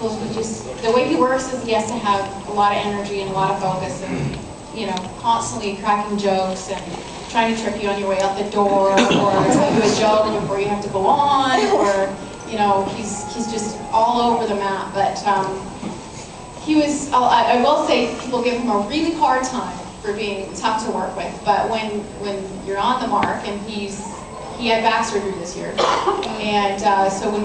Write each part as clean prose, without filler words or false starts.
Michael, the way he works is he has to have a lot of energy and a lot of focus, and constantly cracking jokes and trying to trip you on your way out the door, or tell you a joke before you have to go on, or he's just all over the map. But he was, I will say, people give him a really hard time for being tough to work with. But when you're on the mark, and he had back surgery this year, and so when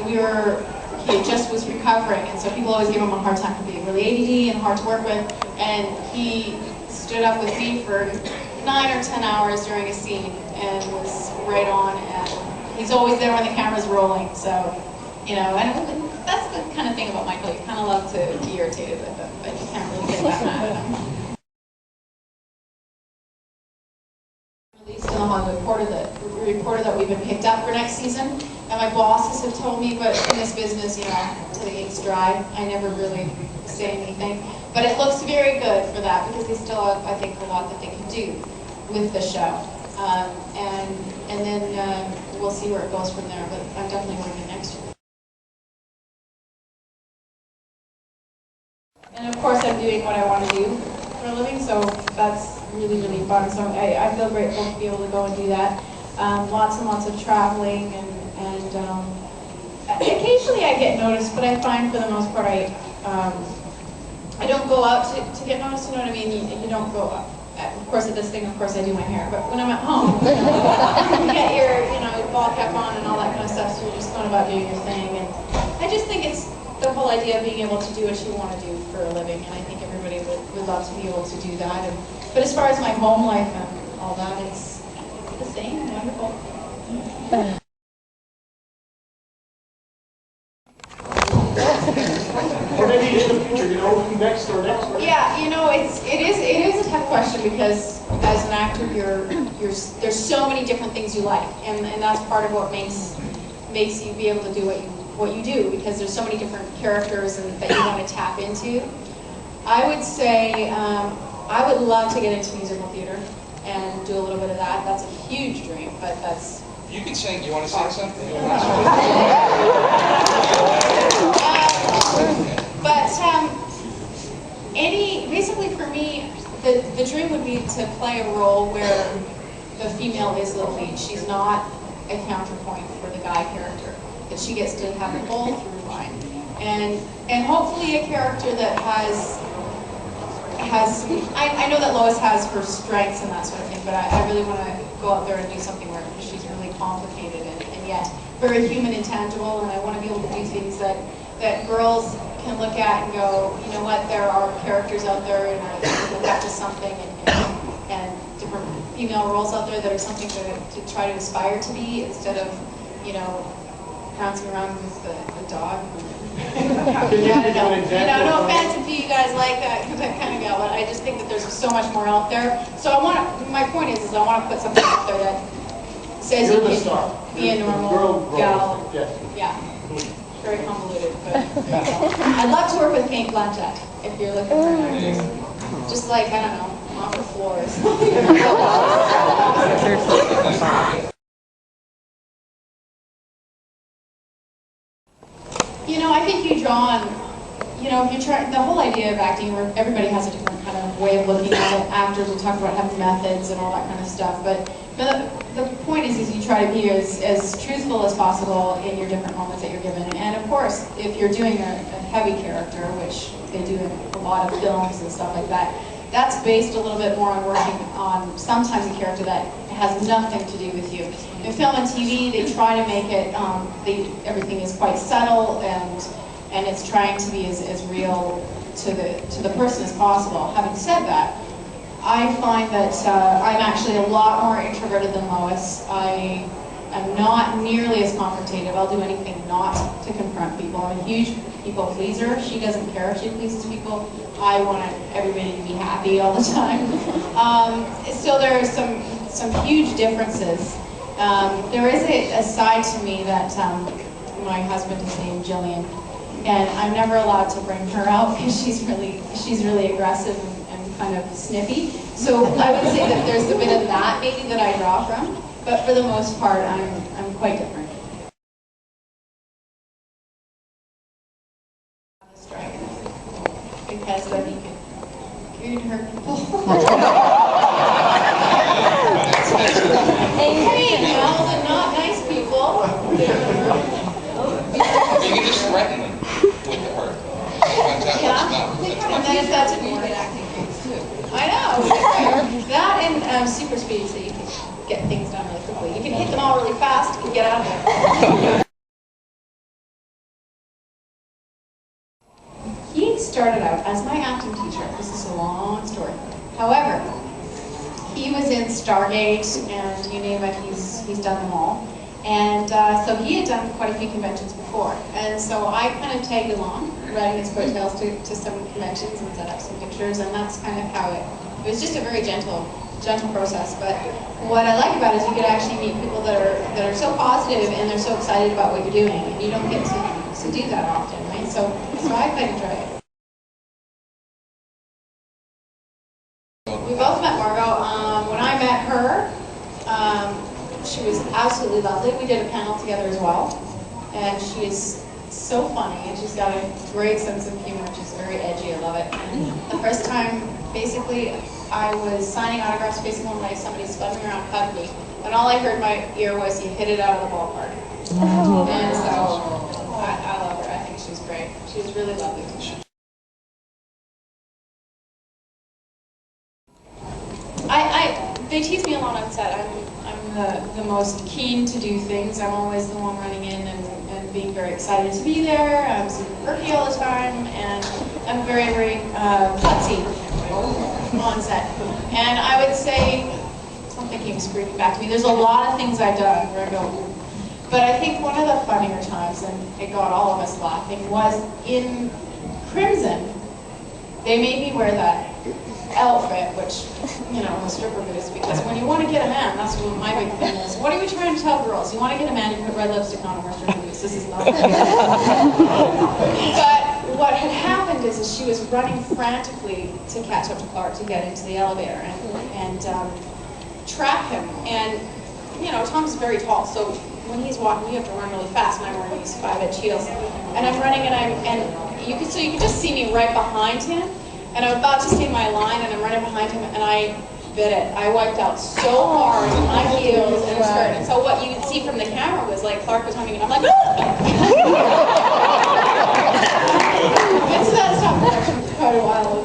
he just was recovering, and so people always give him a hard time for being really ADD and hard to work with, and he stood up with me for 9 or 10 hours during a scene and was right on, and he's always there when the camera's rolling, so, and that's the kind of thing about Michael. You kind of love to be irritated with him, but you can't really get that mad at him. Released in the Hollywood Reporter that we've been picked up for next season, and my bosses have told me, but in this business, till the ink's dry, I never really say anything. But it looks very good for that, because they still have, I think, a lot that they can do with the show. And then we'll see where it goes from there, but I'm definitely working next year. And of course I'm doing what I want to do for a living, so that's really, really fun. So I feel grateful to be able to go and do that. Lots and lots of traveling, and occasionally I get noticed, but I find for the most part I don't go out to get noticed, you know what I mean? You don't go up. Of course, at this thing, of course, I do my hair, but when I'm at home, you get your, ball cap on and all that kind of stuff, so you're just going about doing your thing. And I just think it's the whole idea of being able to do what you want to do for a living, and I think everybody would love to be able to do that. But as far as my home life and all that, it's the same, wonderful. Or maybe in the future, next or next. Yeah, it is a tough question, because as an actor, there's so many different things you like, and that's part of what makes you be able to do what you do, because there's so many different characters that you want to tap into. I would say I would love to get into musical theater and do a little bit of that. That's a huge dream, but that's. You can sing. You want to sing something? Basically for me, the dream would be to play a role where the female is the lead. She's not a counterpoint for the guy character. That she gets to have a whole through line, and hopefully a character that has. I know that Lois has her strengths and that sort of thing, but I really want to go out there and do something where she's really complicated and yet very human and tangible, and I want to be able to do things that girls can look at and go, you know what, there are characters out there, and I can look up to something, and different female roles out there that are something to try to aspire to be, instead of, prancing around with the dog. No offense if you guys like that kind of gal, but I just think that there's so much more out there. So my point is I want to put something out there that says you can be a normal gal. Yeah. Very convoluted, but I'd love to work with Kate Blanchett if you're looking for an actress. Just like, I don't know, off the floors. I think you draw on, if you're trying, the whole idea of acting, where everybody has a different kind of way of looking at it. Actors will talk about having methods and all that kind of stuff, but the point is you try to be as truthful as possible in your different moments that you're given. And of course, if you're doing a heavy character, which they do in a lot of films and stuff like that, that's based a little bit more on working on sometimes a character that has nothing to do with you. In film and TV, they try to make it, everything is quite subtle, and it's trying to be as real to the person as possible. Having said that, I find that I'm actually a lot more introverted than Lois. I am not nearly as confrontative. I'll do anything not to confront people. I'm a huge people pleaser. She doesn't care if she pleases people. I want everybody to be happy all the time. So there are some huge differences. There is a side to me that my husband is named Jillian, and I'm never allowed to bring her out because she's really aggressive and kind of snippy. So I would say that there's a bit of that maybe that I draw from, but for the most part, I'm quite different. You can hurt people. Angry and yells and not nice people. You can just threaten them with the hurt. And then if that didn't work, acting gigs too. I know. That and super speed, so you can get things done really quickly. You can hit them all really fast and get out of there. He started out as my acting teacher. This is a long story. However, he was in Stargate and you name it, he's done them all. And so he had done quite a few conventions before. And so I kind of tagged along, riding his coattails to some conventions and set up some pictures, and that's kind of how it was just a very gentle process. But what I like about it is you could actually meet people that are so positive and they're so excited about what you're doing, and you don't get to do that often, right? So I quite enjoy it. We both met Margot. When I met her, she was absolutely lovely. We did a panel together as well, and she is so funny, and she's got a great sense of humor. She's very edgy. I love it. And the first time, basically, I was signing autographs basically one night. Somebody spun me around, hugged me, and all I heard in my ear was, "You hit it out of the ballpark." And so I love her. I think she's great. She was really lovely. They tease me a lot on set. I'm the most keen to do things. I'm always the one running in and being very excited to be there. I'm super perky all the time, and I'm very, very klutzy on set. And I would say, something came screaming back to me. There's a lot of things I've done where I go, but I think one of the funnier times, and it got all of us laughing, was in Crimson. They made me wear that outfit, which, you know, the stripper boots, because when you want to get a man, that's what my big thing is. What are you trying to tell girls? You want to get a man, you put red lipstick on and wear stripper boots. This is not But what had happened is she was running frantically to catch up to Clark to get into the elevator and trap him. And, you know, Tom's very tall, so when he's walking, you have to run really fast, and I'm wearing these 5-inch heels. And I'm running, and you could just see me right behind him. And I'm about to say my line, and I'm running behind him, and I bit it. I wiped out so hard on my heels and skirt. And so what you could see from the camera was like Clark was running, and I'm like, ah! And so that stopped production for quite a while.